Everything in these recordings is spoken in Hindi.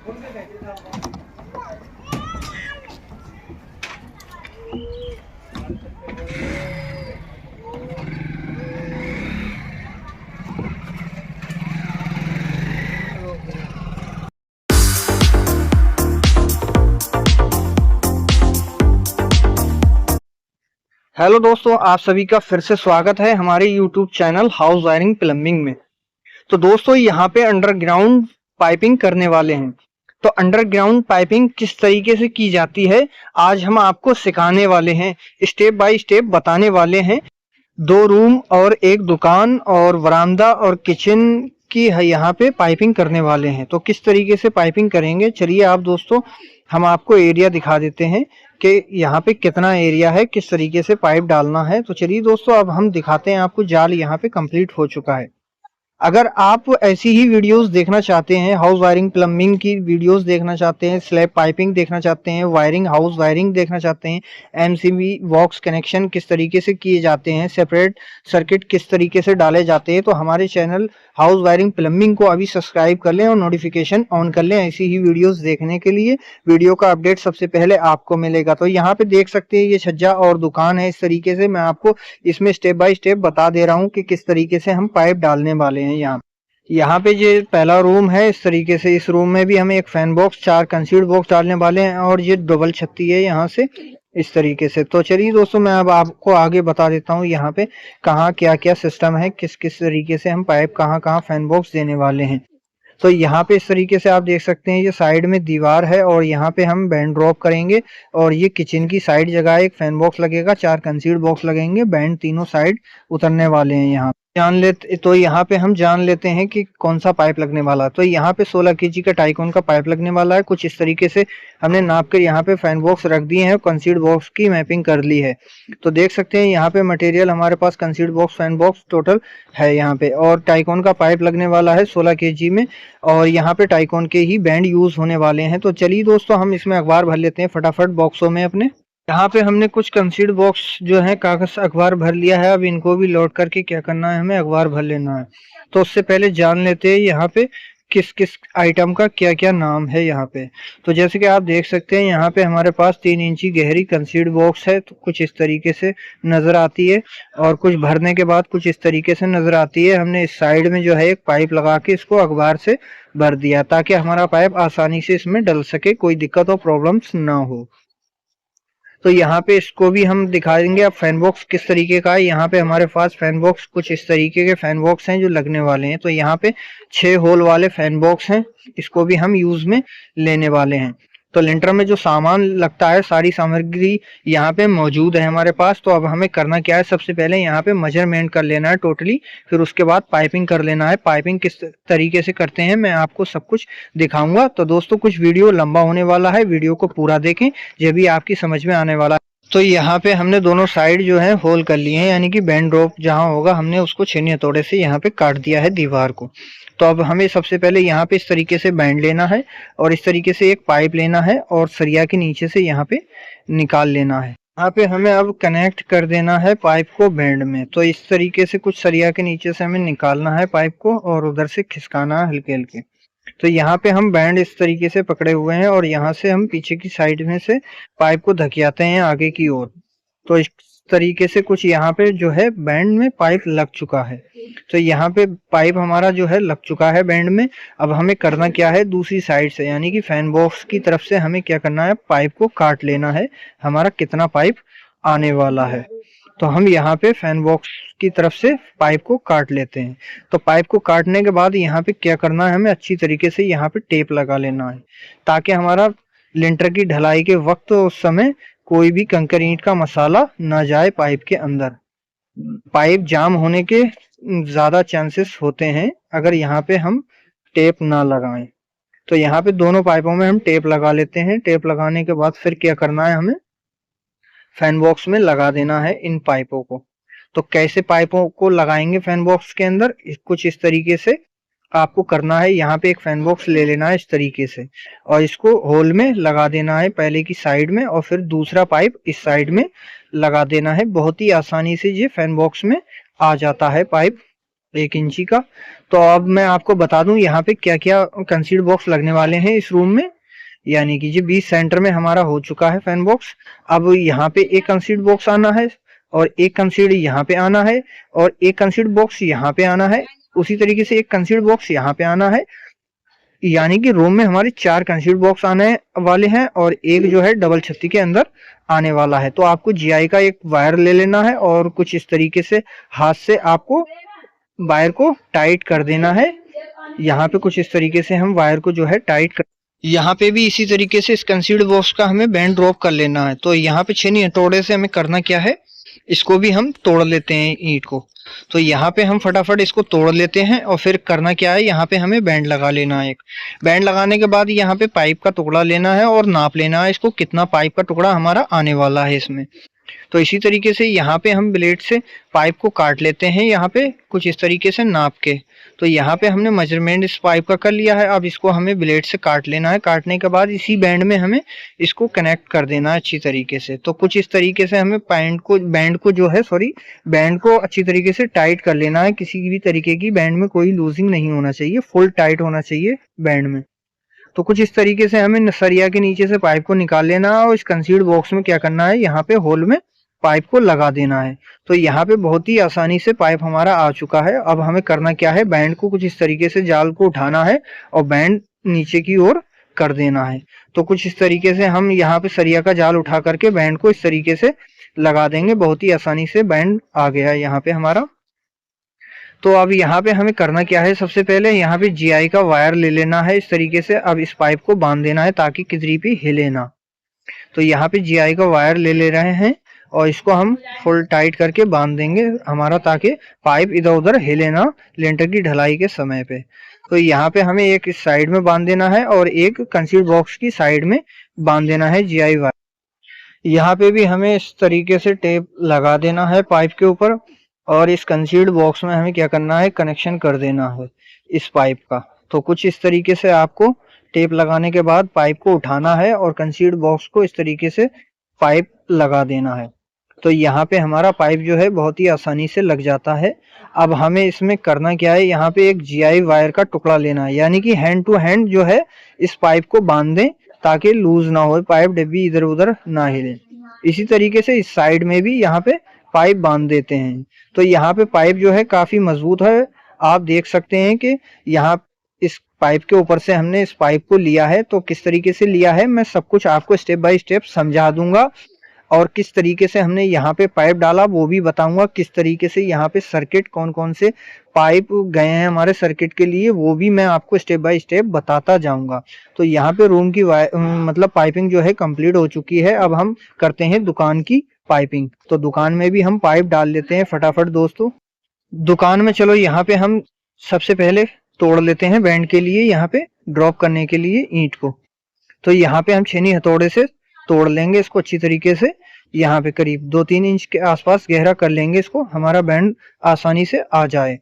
हेलो दोस्तों, आप सभी का फिर से स्वागत है हमारे YouTube channel house wiring plumbing में। तो दोस्तों यहाँ पे अंडरग्राउंड पाइपिंग करने वाले हैं। तो अंडरग्राउंड पाइपिंग किस तरीके से की जाती है आज हम आपको सिखाने वाले हैं, स्टेप बाय स्टेप बताने वाले हैं। 2 रूम और 1 दुकान और वरामदा और किचन की यहाँ पे पाइपिंग करने वाले हैं। तो किस तरीके से पाइपिंग करेंगे, चलिए आप दोस्तों हम आपको एरिया दिखा देते हैं कि यहाँ पे कितना एरिया है, किस तरीके से पाइप डालना है। तो चलिए दोस्तों अब हम दिखाते हैं आपको। जाल यहाँ पे कंप्लीट हो चुका है। अगर आप ऐसी ही वीडियोस देखना चाहते हैं, हाउस वायरिंग प्लम्बिंग की वीडियोस देखना चाहते हैं, स्लैब पाइपिंग देखना चाहते हैं, वायरिंग हाउस वायरिंग देखना चाहते हैं, एमसीबी बॉक्स कनेक्शन किस तरीके से किए जाते हैं, सेपरेट सर्किट किस तरीके से डाले जाते हैं, तो हमारे चैनल हाउस वायरिंग प्लम्बिंग को अभी सब्सक्राइब कर लें और नोटिफिकेशन ऑन कर लें ऐसी ही वीडियोस देखने के लिए। वीडियो का अपडेट सबसे पहले आपको मिलेगा। तो यहाँ पे देख सकते हैं ये छज्जा और दुकान है। इस तरीके से मैं आपको इसमें स्टेप बाय स्टेप बता दे रहा हूँ कि किस तरीके से हम पाइप डालने वाले हैं। यहाँ पे ये पहला रूम है। इस तरीके से इस रूम में भी हमें एक फैन बॉक्स, 4 कंसीड बॉक्स डालने वाले हैं और ये डबल छत्ती है यहाँ से इस तरीके से। तो चलिए दोस्तों मैं अब आपको आगे बता देता हूँ यहाँ पे कहाँ क्या क्या सिस्टम है, किस किस तरीके से हम पाइप कहाँ कहाँ फैन बॉक्स देने वाले हैं। तो यहाँ पे इस तरीके से आप देख सकते हैं ये साइड में दीवार है और यहाँ पे हम बैंड ड्रॉप करेंगे और ये किचन की साइड जगह एक फैन बॉक्स लगेगा, 4 कंसीड बॉक्स लगेंगे, बैंड तीनों साइड उतरने वाले हैं। यहाँ तो यहाँ पे हम जान लेते हैं कि कौन सा पाइप लगने वाला है। तो यहाँ पे 16 केजी का टाइकॉन का पाइप लगने वाला है। कुछ इस तरीके से हमने नाप कर यहाँ पे फैन बॉक्स रख दिए हैं, कंसीड बॉक्स की मैपिंग कर ली है। तो देख सकते हैं यहाँ पे मटेरियल हमारे पास concealed box, fan box total है यहाँ पे, और टाइकॉन का पाइप लगने वाला है 16 केजी में, और यहाँ पे टाइकॉन के ही बैंड यूज होने वाले हैं। तो चलिए दोस्तों हम इसमें अखबार भर लेते हैं फटाफट बॉक्सों में अपने। यहाँ पे हमने कुछ कंसीड बॉक्स जो है कागज अखबार भर लिया है। अब इनको भी लोड करके क्या करना है, हमें अखबार भर लेना है। तो उससे पहले जान लेते हैं यहाँ पे किस किस आइटम का क्या क्या नाम है यहाँ पे। तो जैसे कि आप देख सकते हैं यहाँ पे हमारे पास 3 इंची गहरी कंसीड बॉक्स है। तो कुछ इस तरीके से नजर आती है और कुछ भरने के बाद कुछ इस तरीके से नजर आती है। हमने इस साइड में जो है एक पाइप लगा के इसको अखबार से भर दिया ताकि हमारा पाइप आसानी से इसमें डल सके, कोई दिक्कत और प्रॉब्लम्स ना हो। तो यहाँ पे इसको भी हम दिखाएंगे। अब फैन बॉक्स किस तरीके का है, यहाँ पे हमारे पास फैन बॉक्स कुछ इस तरीके के फैन बॉक्स हैं जो लगने वाले हैं। तो यहाँ पे 6 होल वाले फैन बॉक्स हैं, इसको भी हम यूज में लेने वाले हैं। तो लिंटर में जो सामान लगता है सारी सामग्री यहाँ पे मौजूद है हमारे पास। तो अब हमें करना क्या है, सबसे पहले यहाँ पे मेजरमेंट कर लेना है टोटली, फिर उसके बाद पाइपिंग कर लेना है। पाइपिंग किस तरीके से करते हैं मैं आपको सब कुछ दिखाऊंगा। तो दोस्तों कुछ वीडियो लंबा होने वाला है, वीडियो को पूरा देखें, ये भी आपकी समझ में आने वाला है। तो यहाँ पे हमने दोनों साइड जो है होल कर लिए हैं, यानी कि बैंड ड्रॉप जहाँ होगा हमने उसको छेनी हथौड़े से यहाँ पे काट दिया है दीवार को। तो अब हमें सबसे पहले यहाँ पे इस तरीके से बैंड लेना है और इस तरीके से एक पाइप लेना है और सरिया के नीचे से यहाँ पे निकाल लेना है। यहाँ पे हमें अब कनेक्ट कर देना है पाइप को बैंड में। तो इस तरीके से कुछ सरिया के नीचे से हमें निकालना है पाइप को और उधर से खिसकाना है हल्के हल्के। तो यहाँ पे हम बैंड इस तरीके से पकड़े हुए हैं और यहाँ से हम पीछे की साइड में से पाइप को धकियाते हैं आगे की ओर। तो इस तरीके से कुछ यहाँ पे जो है बैंड में पाइप लग चुका है। तो यहाँ पे पाइप हमारा जो है लग चुका है बैंड में। अब हमें करना क्या है, दूसरी साइड से यानी कि फैन बॉक्स की तरफ से हमें क्या करना है, पाइप को काट लेना है, हमारा कितना पाइप आने वाला है। तो हम यहाँ पे फैन बॉक्स की तरफ से पाइप को काट लेते हैं। तो पाइप को काटने के बाद यहाँ पे क्या करना है, हमें अच्छी तरीके से यहाँ पे टेप लगा लेना है ताकि हमारा लिंटर की ढलाई के वक्त उस समय कोई भी कंकर ईंट का मसाला ना जाए पाइप के अंदर। पाइप जाम होने के ज्यादा चांसेस होते हैं अगर यहाँ पे हम टेप ना लगाएं। तो यहाँ पे दोनों पाइपों में हम टेप लगा लेते हैं। टेप लगाने के बाद फिर क्या करना है, हमें फैन बॉक्स में लगा देना है इन पाइपों को। तो कैसे पाइपों को लगाएंगे फैन बॉक्स के अंदर, कुछ इस तरीके से आपको करना है। यहाँ पे एक फैन बॉक्स ले लेना है इस तरीके से और इसको होल में लगा देना है पहले की साइड में और फिर दूसरा पाइप इस साइड में लगा देना है। बहुत ही आसानी से ये फैन बॉक्स में आ जाता है पाइप 1 इंची का। तो अब मैं आपको बता दूं यहाँ पे क्या क्या कंसीड बॉक्स लगने वाले हैं इस रूम में। यानी कि जी बीच सेंटर में हमारा हो चुका है फैन बॉक्स। अब यहाँ पे एक कंसीड बॉक्स आना है और एक कंसीड यहाँ पे आना है और एक कंसीड बॉक्स यहाँ पे आना है। उसी तरीके से एक कंसीड बॉक्स यहाँ पे आना है। यानी कि रूम में हमारे 4 कंसीड बॉक्स आने वाले हैं और एक जो है डबल छत्ती के अंदर आने वाला है। तो आपको जीआई का एक वायर ले लेना है और कुछ इस तरीके से हाथ से आपको वायर को टाइट कर देना है। यहाँ पे कुछ इस तरीके से हम वायर को जो है टाइट कर, यहाँ पे भी इसी तरीके से इस कंसीड बॉक्स का हमें बैंड ड्रॉप कर लेना है। तो यहाँ पे छेनी हथौड़े से हमें करना क्या है, इसको भी हम तोड़ लेते हैं ईंट को। तो यहाँ पे हम फटाफट इसको तोड़ लेते हैं और फिर करना क्या है, यहाँ पे हमें बैंड लगा लेना है। एक बैंड लगाने के बाद यहाँ पे पाइप का टुकड़ा लेना है और नाप लेना है इसको कितना पाइप का टुकड़ा हमारा आने वाला है इसमें। तो इसी तरीके से यहाँ पे हम ब्लेड से पाइप को काट लेते हैं यहाँ पे कुछ इस तरीके से नाप के। तो यहाँ पे हमने मेजरमेंट इस पाइप का कर लिया है। अब इसको हमें ब्लेड से काट लेना है। काटने के बाद इसी बैंड में हमें इसको कनेक्ट कर देना है अच्छी तरीके से। तो कुछ इस तरीके से हमें बैंड को अच्छी तरीके से टाइट कर लेना है। किसी भी तरीके की बैंड में कोई लूजिंग नहीं होना चाहिए, फुल टाइट होना चाहिए बैंड में। तो कुछ इस तरीके से हमें सरिया के नीचे से पाइप को निकाल लेना है और इस कंसीड बॉक्स में क्या करना है, यहाँ पे होल में पाइप को लगा देना है। तो यहाँ पे बहुत ही आसानी से पाइप हमारा आ चुका है। अब हमें करना क्या है, बैंड को कुछ इस तरीके से जाल को उठाना है और बैंड नीचे की ओर कर देना है। तो कुछ इस तरीके से हम यहाँ पे सरिया का जाल उठा करके बैंड को इस तरीके से लगा देंगे। बहुत ही आसानी से बैंड आ गया है यहाँ पे हमारा। तो अब यहाँ पे हमें करना क्या है, सबसे पहले यहाँ पे जीआई का वायर ले लेना है इस तरीके से। अब इस पाइप को बांध देना है ताकि किधरी भी हिले ना। तो यहाँ पे जीआई का वायर ले रहे हैं और इसको हम फुल टाइट करके बांध देंगे हमारा, ताकि पाइप इधर उधर हिले ना लेंटर की ढलाई के समय पे। तो यहाँ पे हमें एक इस साइड में बांध देना है और एक कंसीड बॉक्स की साइड में बांध देना है जीआई वायर। यहाँ पे भी हमें इस तरीके से टेप लगा देना है पाइप के ऊपर और इस कंसीड बॉक्स में हमें क्या करना है, कनेक्शन कर देना है इस पाइप का। तो कुछ इस तरीके से आपको टेप लगाने के बाद पाइप को उठाना है और कंसीड बॉक्स को इस तरीके से पाइप लगा देना है। तो यहाँ पे हमारा पाइप जो है बहुत ही आसानी से लग जाता है। अब हमें इसमें करना क्या है, यहाँ पे एक जीआई वायर का टुकड़ा लेना है, यानी कि हैंड टू हैंड जो है इस पाइप को बांध दें ताकि लूज ना हो, पाइप डिब्बी इधर उधर ना हिले। इसी तरीके से इस साइड में भी यहाँ पे पाइप बांध देते हैं। तो यहाँ पे पाइप जो है काफी मजबूत है। आप देख सकते हैं कि यहाँ इस पाइप के ऊपर से हमने इस पाइप को लिया है। तो किस तरीके से लिया है मैं सब कुछ आपको स्टेप बाय स्टेप समझा दूंगा और किस तरीके से हमने यहाँ पे पाइप डाला वो भी बताऊंगा। किस तरीके से यहाँ पे सर्किट कौन कौन से पाइप गए हैं हमारे सर्किट के लिए वो भी मैं आपको स्टेप बाय स्टेप बताता जाऊंगा। तो यहाँ पे रूम की मतलब पाइपिंग जो है कंप्लीट हो चुकी है। अब हम करते हैं दुकान की पाइपिंग। तो दुकान में भी हम पाइप डाल लेते हैं फटाफट दोस्तों। दुकान में चलो यहाँ पे हम सबसे पहले तोड़ लेते हैं बैंड के लिए, यहाँ पे ड्रॉप करने के लिए ईंट को। तो यहाँ पे हम छेनी हथौड़े से तोड़ लेंगे इसको अच्छी तरीके से। यहाँ पे करीब 2-3 इंच के आसपास गहरा कर लेंगे इसको, हमारा बैंड आसानी से आ जाए।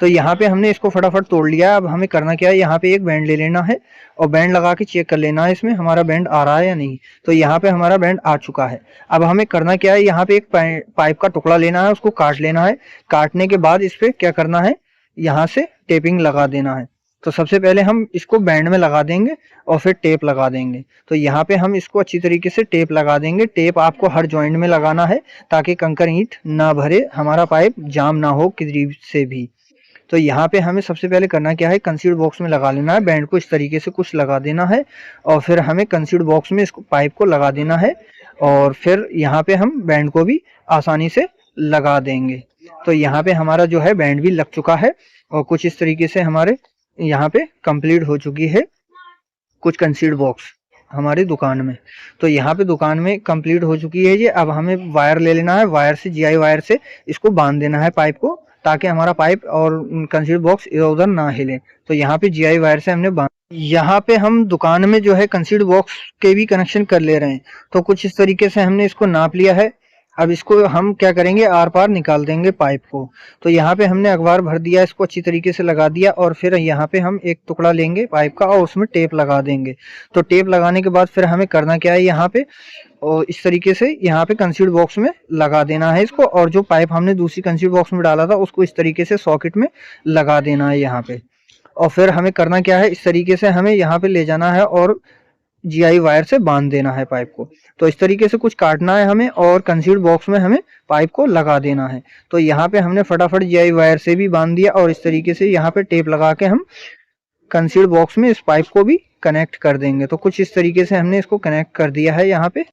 तो यहाँ पे हमने इसको फटाफट तोड़ लिया। अब हमें करना क्या है, यहाँ पे एक बैंड ले लेना है और बैंड लगा के चेक कर लेना है इसमें हमारा बैंड आ रहा है या नहीं। तो यहाँ पे हमारा बैंड आ चुका है। अब हमें करना क्या है, यहाँ पे एक पाइप का टुकड़ा लेना है, उसको काट लेना है। काटने के बाद इस पे क्या करना है, यहाँ से टेपिंग लगा देना है। तो सबसे पहले हम इसको बैंड में लगा देंगे और फिर टेप लगा देंगे। तो यहाँ पे हम इसको अच्छी तरीके से टेप लगा देंगे। टेप आपको हर जॉइंट में लगाना है ताकि कंकर ईंट ना भरे, हमारा पाइप जाम ना हो किसी से भी। तो यहाँ पे हमें सबसे पहले करना क्या है, कंसीड बॉक्स में लगा लेना है बैंड को, इस तरीके से कुछ लगा देना है और फिर हमें कंसीड बॉक्स में इसको पाइप को लगा देना है और फिर यहाँ पे हम बैंड को भी आसानी से लगा देंगे। तो यहाँ पे हमारा जो है बैंड भी लग चुका है और कुछ इस तरीके से हमारे यहाँ पे कंप्लीट हो चुकी है कुछ कंसीड बॉक्स हमारी दुकान में। तो यहाँ पे दुकान में कंप्लीट हो चुकी है ये। अब हमें वायर ले लेना है, वायर से जीआई वायर से इसको बांध देना है पाइप को, ताकि हमारा पाइप और कंसीड बॉक्स इधर उधर ना हिले। तो यहाँ पे जीआई वायर से हमने बांध, यहाँ पे हम दुकान में जो है कंसीड बॉक्स के भी कनेक्शन कर ले रहे हैं। तो कुछ इस तरीके से हमने इसको नाप लिया है। अब इसको हम क्या करेंगे, आर पार निकाल देंगे पाइप को। तो यहाँ पे हमने अखबार भर दिया, इसको अच्छी तरीके से लगा दिया और फिर यहाँ पे हम एक टुकड़ा लेंगे पाइप का और उसमें टेप लगा देंगे। तो टेप लगाने के बाद फिर हमें करना क्या है, यहाँ पे और इस तरीके से यहाँ पे कंसील्ड बॉक्स में लगा देना है इसको, और जो पाइप हमने दूसरी कंसील्ड बॉक्स में डाला था उसको इस तरीके से सॉकेट में लगा देना है यहाँ पे। और फिर हमें करना क्या है, इस तरीके से हमें यहाँ पे ले जाना है और जीआई वायर से बांध देना है पाइप को। तो इस तरीके से कुछ काटना है हमें और कंसील्ड बॉक्स में हमें पाइप को लगा देना है। तो यहाँ पे हमने फटाफट जीआई वायर से भी बांध दिया और इस तरीके से यहाँ पे टेप लगा के हम कंसील्ड बॉक्स में इस पाइप को भी कनेक्ट कर देंगे। तो कुछ इस तरीके से हमने इसको कनेक्ट कर दिया है। यहाँ पे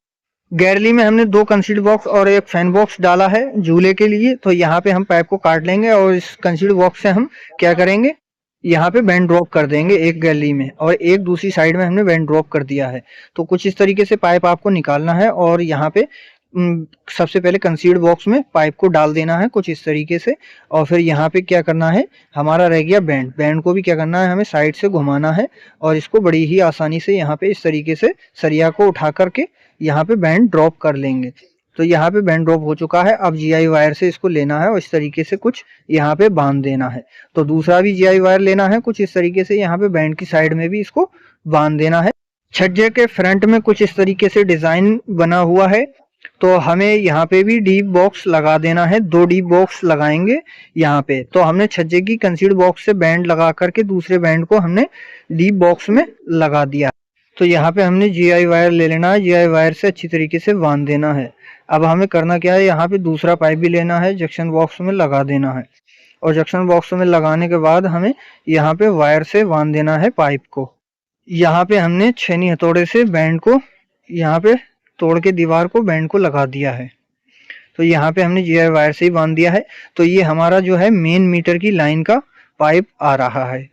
गैरली में हमने 2 कंसील्ड बॉक्स और एक फैन बॉक्स डाला है झूले के लिए। तो यहाँ पे हम पाइप को काट लेंगे और इस कंसील्ड बॉक्स से हम क्या करेंगे, यहाँ पे बैंड ड्रॉप कर देंगे एक गैलरी में और एक दूसरी साइड में हमने बैंड ड्रॉप कर दिया है। तो कुछ इस तरीके से पाइप आपको निकालना है और यहाँ पे सबसे पहले कंसील्ड बॉक्स में पाइप को डाल देना है कुछ इस तरीके से। और फिर यहाँ पे क्या करना है, हमारा रह गया बैंड, बैंड को भी क्या करना है, हमें साइड से घुमाना है और इसको बड़ी ही आसानी से यहाँ पे इस तरीके से सरिया को उठा करके यहाँ पे बैंड ड्रॉप कर लेंगे। तो यहाँ पे बैंड ड्रॉप हो चुका है। अब जीआई वायर से इसको लेना है और इस तरीके से कुछ यहाँ पे बांध देना है। तो दूसरा भी जीआई वायर लेना है, कुछ इस तरीके से यहाँ पे बैंड की साइड में भी इसको बांध देना है। छज्जे के फ्रंट में कुछ इस तरीके से डिजाइन बना हुआ है, तो हमें यहाँ पे भी डीप बॉक्स लगा देना है। 2 डीप बॉक्स लगाएंगे यहाँ पे। तो हमने छज्जे की कंसील्ड बॉक्स से बैंड लगा करके दूसरे बैंड को हमने डीप बॉक्स में लगा दिया। तो यहाँ पे हमने जीआई वायर ले लेना है, जीआई वायर से अच्छी तरीके से बांध देना है। अब हमें करना क्या है, यहाँ पे दूसरा पाइप भी लेना है, जंक्शन बॉक्स में लगा देना है और जंक्शन बॉक्स में लगाने के बाद हमें यहाँ पे वायर से बांध देना है पाइप को। यहाँ पे हमने छेनी हथौड़े से बैंड को यहाँ पे तोड़ के दीवार को बैंड को लगा दिया है। तो यहाँ पे हमने जीआई वायर से ही बांध दिया है। तो ये हमारा जो है मेन मीटर की लाइन का पाइप आ रहा है।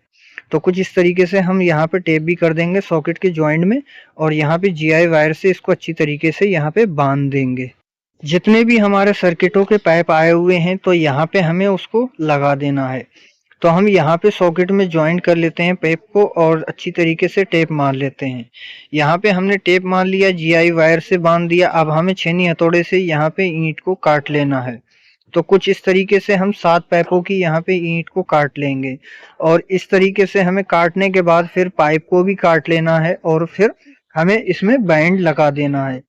तो कुछ इस तरीके से हम यहाँ पे टेप भी कर देंगे सॉकेट के जॉइंट में और यहाँ पे जीआई वायर से इसको अच्छी तरीके से यहाँ पे बांध देंगे। जितने भी हमारे सर्किटों के पाइप आए हुए हैं तो यहाँ पे हमें उसको लगा देना है। तो हम यहाँ पे सॉकेट में ज्वाइंट कर लेते हैं पाइप को और अच्छी तरीके से टेप मार लेते हैं। यहाँ पे हमने टेप मार लिया, जीआई वायर से बांध दिया। अब हमें छेनी हथौड़े से यहाँ पे ईंट को काट लेना है। तो कुछ इस तरीके से हम 7 पाइपों की यहाँ पे ईंट को काट लेंगे और इस तरीके से हमें काटने के बाद फिर पाइप को भी काट लेना है और फिर हमें इसमें बैंड लगा देना है।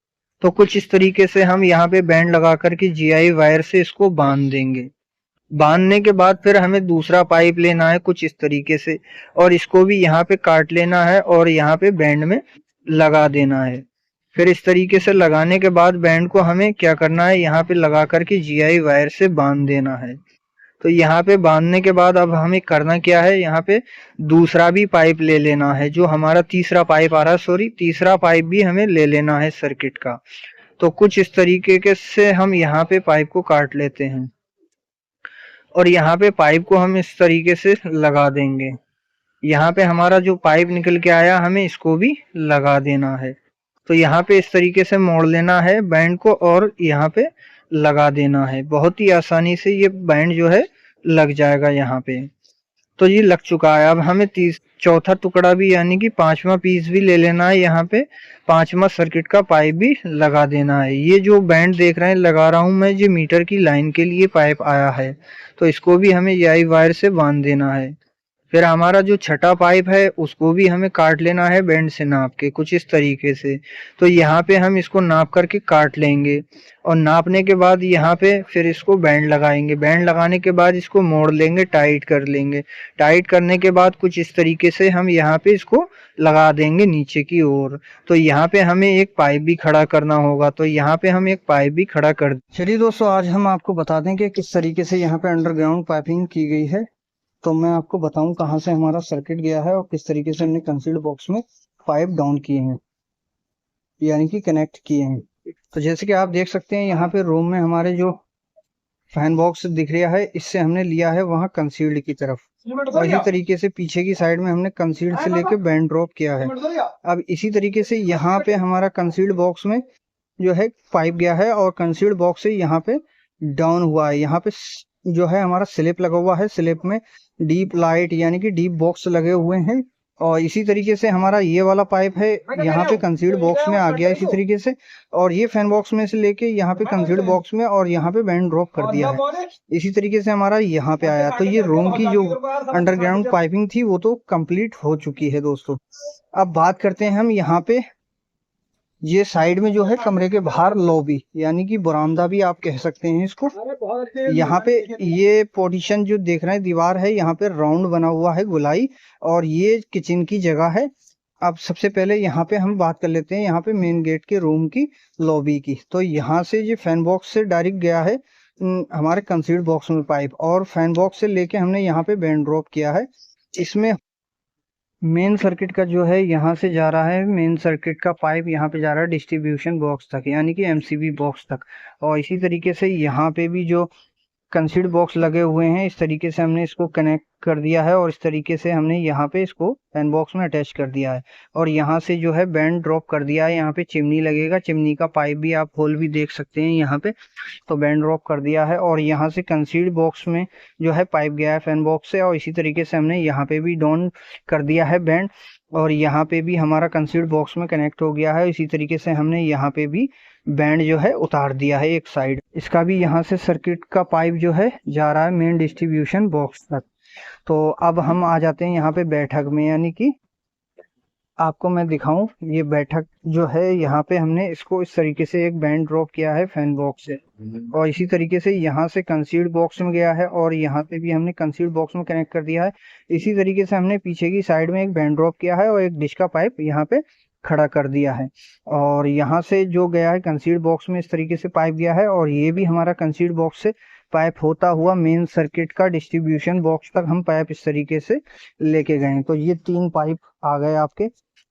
तो कुछ इस तरीके से हम यहाँ पे बैंड लगा करके जीआई वायर से इसको बांध देंगे। बांधने के बाद फिर हमें दूसरा पाइप लेना है कुछ इस तरीके से और इसको भी यहाँ पे काट लेना है और यहाँ पे बैंड में लगा देना है। फिर इस तरीके से लगाने के बाद बैंड को हमें क्या करना है, यहाँ पे लगा करके जीआई वायर से बांध देना है। तो यहाँ पे बांधने के बाद अब हमें करना क्या है, यहाँ पे दूसरा भी पाइप ले लेना है। जो हमारा तीसरा पाइप आ रहा है, तीसरा पाइप भी हमें ले लेना है सर्किट का। तो कुछ इस तरीके से हम यहाँ पे पाइप को काट लेते हैं और यहाँ पे पाइप को हम इस तरीके से लगा देंगे। यहाँ पे हमारा जो पाइप निकल के आया हमें इसको भी लगा देना है। तो यहाँ पे इस तरीके से मोड़ लेना है बैंड को और यहाँ पे लगा देना है। बहुत ही आसानी से ये बैंड जो है लग जाएगा यहाँ पे। तो ये लग चुका है। अब हमें चौथा टुकड़ा भी यानी कि 5वां पीस भी ले लेना है। यहाँ पे 5वां सर्किट का पाइप भी लगा देना है। ये जो बैंड देख रहे हैं लगा रहा हूँ मैं, ये मीटर की लाइन के लिए पाइप आया है। तो इसको भी हमें यही वायर से बांध देना है। फिर हमारा जो छठा पाइप है उसको भी हमें काट लेना है बैंड से नाप के कुछ इस तरीके से। तो यहाँ पे हम इसको नाप करके काट लेंगे और नापने के बाद यहाँ पे फिर इसको बैंड लगाएंगे। बैंड लगाने के बाद इसको मोड़ लेंगे, टाइट कर लेंगे। टाइट करने के बाद कुछ इस तरीके से हम यहाँ पे इसको लगा देंगे नीचे की ओर। तो यहाँ पे हमें एक पाइप भी खड़ा करना होगा। तो यहाँ पे हम एक पाइप भी खड़ा कर। चलिए दोस्तों, आज हम आपको बता दें कि किस तरीके से यहाँ पे अंडरग्राउंड पाइपिंग की गई है। तो मैं आपको बताऊं कहां से हमारा सर्किट गया है और किस तरीके से हमने कंसील्ड बॉक्स में पाइप डाउन किए हैं यानी कि कनेक्ट किए हैं। तो जैसे कि आप देख सकते हैं यहाँ पे रूम में हमारे जो फैन बॉक्स दिख रहा है इससे हमने लिया है वहां कंसील्ड की तरफ और इसी तरीके से पीछे की साइड में हमने कंसील्ड से लेके बैंड ड्रॉप किया है। अब इसी तरीके से यहाँ पे हमारा कंसील्ड बॉक्स में जो है पाइप गया है और कंसील्ड बॉक्स से यहाँ पे डाउन हुआ है। यहाँ पे जो है हमारा स्लिप लगा हुआ है, स्लिप में डीप लाइट यानी कि डीप बॉक्स लगे हुए हैं और इसी तरीके से हमारा ये वाला पाइप है यहाँ पे कंसील्ड बॉक्स में आ गया इसी तरीके से और ये फैन बॉक्स में से लेके यहाँ पे कंसील्ड बॉक्स में और यहाँ पे बैंड ड्रॉप कर दिया है। इसी तरीके से हमारा यहाँ पे आया। तो ये रूम की जो अंडरग्राउंड पाइपिंग थी वो तो कंप्लीट हो चुकी है दोस्तों। अब बात करते हैं हम यहाँ पे ये साइड में जो है कमरे के बाहर लॉबी यानी कि बरामदा भी आप कह सकते हैं इसको। यहाँ पे ये पोर्टिशन जो देख रहे हैं दीवार है, यहाँ पे राउंड बना हुआ है गोलाई, और ये किचन की जगह है। अब सबसे पहले यहाँ पे हम बात कर लेते हैं यहाँ पे मेन गेट के रूम की लॉबी की। तो यहाँ से ये फैन बॉक्स से डायरेक्ट गया है हमारे कंसील्ड बॉक्स में पाइप, और फैन बॉक्स से लेके हमने यहाँ पे बैंड ड्रॉप किया है। इसमें मेन सर्किट का जो है यहाँ से जा रहा है, मेन सर्किट का पाइप यहाँ पे जा रहा है डिस्ट्रीब्यूशन बॉक्स तक यानी कि एमसीबी बॉक्स तक। और इसी तरीके से यहाँ पे भी जो कंसीड बॉक्स लगे हुए हैं इस तरीके से हमने इसको कनेक्ट कर दिया है, और इस तरीके से हमने यहाँ पे इसको फैन बॉक्स में अटैच कर दिया है। और यहाँ से जो है बैंड ड्रॉप कर दिया है, यहाँ पे चिमनी लगेगा, चिमनी का पाइप भी आप होल भी देख सकते हैं यहाँ पे। तो बैंड ड्रॉप कर दिया है, और यहाँ से कंसीड बॉक्स में जो है पाइप गया है फैन बॉक्स से, और इसी तरीके से हमने यहाँ पे भी डाउन कर दिया है बैंड, और यहाँ पे भी हमारा कंसीड बॉक्स में कनेक्ट हो गया है। इसी तरीके से हमने यहाँ पे भी बैंड जो है उतार दिया है एक साइड। इसका भी यहाँ से सर्किट का पाइप जो है जा रहा है मेन डिस्ट्रीब्यूशन बॉक्स तक। तो अब हम आ जाते हैं यहाँ पे बैठक में, यानी कि आपको मैं दिखाऊं ये बैठक जो है, यहाँ पे हमने इसको इस तरीके से एक बैंड ड्रॉप किया है फैन बॉक्स से, और इसी तरीके से यहाँ से कंसील्ड बॉक्स में गया है, और यहाँ पे भी हमने कंसील्ड बॉक्स में कनेक्ट कर दिया है। इसी तरीके से हमने पीछे की साइड में एक बैंड ड्रॉप किया है, और एक डिश का पाइप यहाँ पे खड़ा कर दिया है। और यहाँ से जो गया है कंसील्ड बॉक्स में इस तरीके से पाइप गया है, और ये भी हमारा कंसील्ड बॉक्स से पाइप होता हुआ मेन सर्किट का डिस्ट्रीब्यूशन बॉक्स तक हम पाइप इस तरीके से लेके गए। तो ये 3 पाइप आ गए आपके।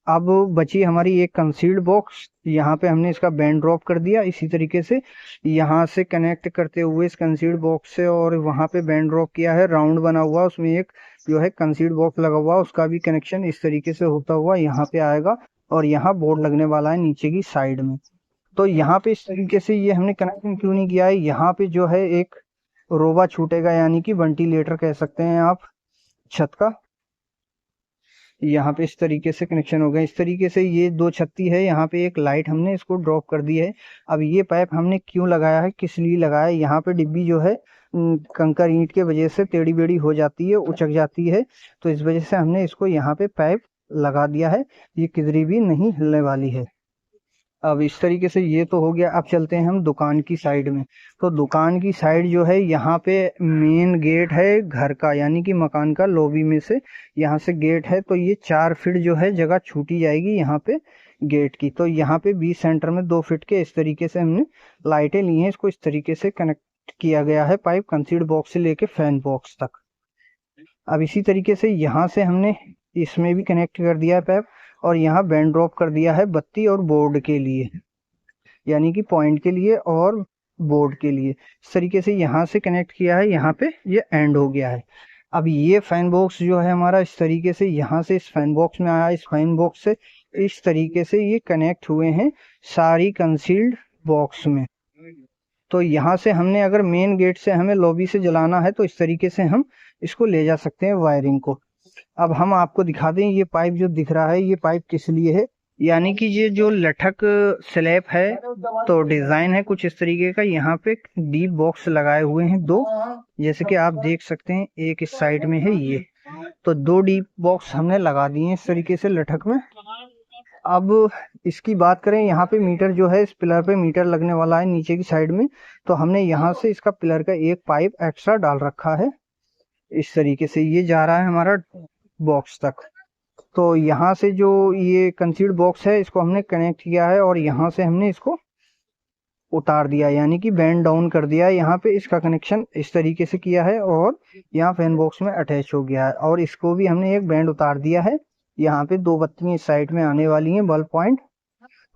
अब बची हमारी एक कंसील्ड बॉक्स, यहाँ पे हमने इसका बैंड ड्रॉप कर दिया इसी तरीके से, यहाँ से कनेक्ट करते हुए इस कंसील्ड बॉक्स से, और वहाँ पे बैंड ड्रॉप किया है राउंड बना हुआ, उसमें एक जो है कंसील्ड बॉक्स लगा हुआ, उसका भी कनेक्शन इस तरीके से होता हुआ यहाँ पे आएगा, और यहाँ बोर्ड लगने वाला है नीचे की साइड में। तो यहाँ पे इस तरीके से ये हमने कनेक्शन क्यों नहीं किया है, यहाँ पे जो है एक रोबा छूटेगा यानी कि वेंटिलेटर कह सकते हैं आप छत का। यहाँ पे इस तरीके से कनेक्शन हो गया। इस तरीके से ये 2 छत्ती है, यहाँ पे एक लाइट हमने इसको ड्रॉप कर दी है। अब ये पाइप हमने क्यों लगाया है, किस लिए लगाया है, यहाँ पे डिब्बी जो है कंकर ईंट के वजह से टेढ़ी बेड़ी हो जाती है, उचक जाती है, तो इस वजह से हमने इसको यहाँ पे पाइप लगा दिया है, ये किधरी भी नहीं हिलने वाली है। अब इस तरीके से ये तो हो गया। अब चलते हैं हम दुकान की साइड में। तो दुकान की साइड जो है, यहाँ पे मेन गेट है घर का यानी कि मकान का, लॉबी में से यहाँ से गेट है, तो ये 4 फीट जो है जगह छूटी जाएगी यहाँ पे गेट की। तो यहाँ पे बीच सेंटर में 2 फीट के इस तरीके से हमने लाइटें ली हैं, इसको इस तरीके से कनेक्ट किया गया है पाइप कंसील्ड बॉक्स से लेके फैन बॉक्स तक। अब इसी तरीके से यहाँ से हमने इसमें भी कनेक्ट कर दिया है पाइप, और यहाँ बैंड ड्रॉप कर दिया है बत्ती और बोर्ड के लिए, यानी कि पॉइंट के लिए और बोर्ड के लिए। इस तरीके से यहाँ से कनेक्ट किया है, यहाँ पे ये एंड हो गया है। अब ये फैन बॉक्स जो है हमारा इस तरीके से यहाँ से इस फैन बॉक्स में आया, इस फैन बॉक्स से इस तरीके से ये कनेक्ट हुए हैं सारी कंसील्ड बॉक्स में। तो यहाँ से हमने अगर मेन गेट से हमें लॉबी से जलाना है तो इस तरीके से हम इसको ले जा सकते हैं वायरिंग को। अब हम आपको दिखा दें ये पाइप जो दिख रहा है, ये पाइप किस लिए है, यानी कि ये जो लठक स्लैब है तो डिजाइन है कुछ इस तरीके का। यहाँ पे डीप बॉक्स लगाए हुए हैं 2, जैसे कि आप देख सकते हैं, एक इस साइड में है ये, तो 2 डीप बॉक्स हमने लगा दिए हैं इस तरीके से लठक में। अब इसकी बात करें, यहाँ पे मीटर जो है, इस पिलर पे मीटर लगने वाला है नीचे की साइड में, तो हमने यहाँ से इसका पिलर का एक पाइप एक्स्ट्रा डाल रखा है इस तरीके से, ये जा रहा है हमारा बॉक्स तक। तो यहाँ से जो ये कंसील्ड बॉक्स है इसको हमने कनेक्ट किया है, और यहाँ से हमने इसको उतार दिया यानी कि बैंड डाउन कर दिया है। यहाँ पे इसका कनेक्शन इस तरीके से किया है, और यहाँ फैन बॉक्स में अटैच हो गया है, और इसको भी हमने एक बैंड उतार दिया है। यहाँ पे 2 बत्तियां इस साइड में आने वाली हैं, बल्ब पॉइंट।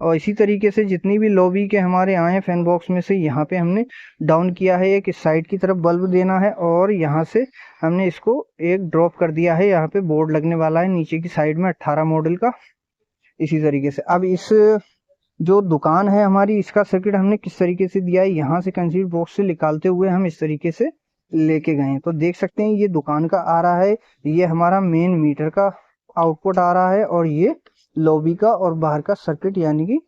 और इसी तरीके से जितनी भी लॉबी के हमारे आए हैं फैन बॉक्स में से, यहाँ पे हमने डाउन किया है, एक इस साइड की तरफ बल्ब देना है, और यहाँ से हमने इसको एक ड्रॉप कर दिया है, यहाँ पे बोर्ड लगने वाला है नीचे की साइड में 18 मॉडल का। इसी तरीके से अब इस जो दुकान है हमारी, इसका सर्किट हमने किस तरीके से दिया है, यहाँ से कंसील्ड बॉक्स से निकालते हुए हम इस तरीके से लेके गए। तो देख सकते हैं ये दुकान का आ रहा है, ये हमारा मेन मीटर का आउटपुट आ रहा है, और ये लॉबी का और बाहर का सर्किट यानी कि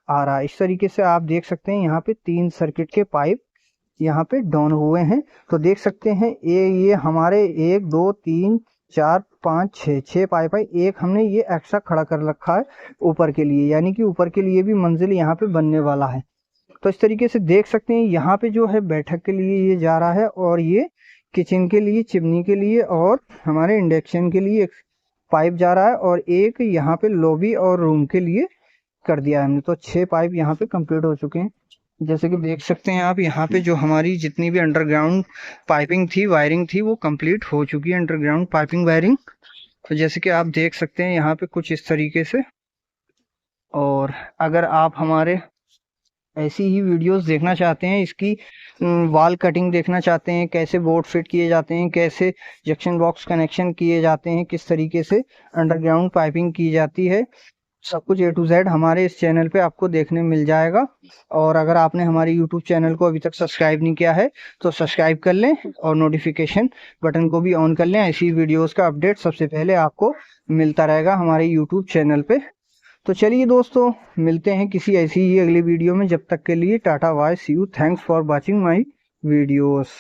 आ रहा है। इस तरीके से आप देख सकते हैं यहाँ पे 3 सर्किट के पाइप यहाँ पे डाउन हुए हैं। तो देख सकते हैं ये हमारे 1 2 3 4 5 6 पाइप है। एक हमने ये एक्स्ट्रा खड़ा कर रखा है ऊपर के लिए, यानी कि ऊपर के लिए भी मंजिल यहाँ पे बनने वाला है। तो इस तरीके से देख सकते हैं यहाँ पे जो है बैठक के लिए ये जा रहा है, और ये किचन के लिए, चिमनी के लिए और हमारे इंडक्शन के लिए एक पाइप जा रहा है, और एक यहाँ पे लॉबी और रूम के लिए कर दिया है हमने। तो 6 पाइप यहाँ पे कंप्लीट हो चुके हैं। जैसे कि देख सकते हैं आप, यहाँ पे जो हमारी जितनी भी अंडरग्राउंड पाइपिंग थी, वायरिंग थी, वो कंप्लीट हो चुकी है, अंडरग्राउंड पाइपिंग वायरिंग। तो जैसे कि आप देख सकते हैं यहाँ पे कुछ इस तरीके से। और अगर आप हमारे ऐसी ही वीडियोस देखना चाहते हैं, इसकी वॉल कटिंग देखना चाहते हैं, कैसे बोर्ड फिट किए जाते हैं, कैसे जंक्शन बॉक्स कनेक्शन किए जाते हैं, किस तरीके से अंडरग्राउंड पाइपिंग की जाती है, सब कुछ A to Z हमारे इस चैनल पे आपको देखने मिल जाएगा। और अगर आपने हमारे YouTube चैनल को अभी तक सब्सक्राइब नहीं किया है तो सब्सक्राइब कर लें और नोटिफिकेशन बटन को भी ऑन कर लें। ऐसी वीडियोस का अपडेट सबसे पहले आपको मिलता रहेगा हमारे YouTube चैनल पे। तो चलिए दोस्तों, मिलते हैं किसी ऐसी ही अगली वीडियो में। जब तक के लिए tata bye, see you, thanks for watching my videos.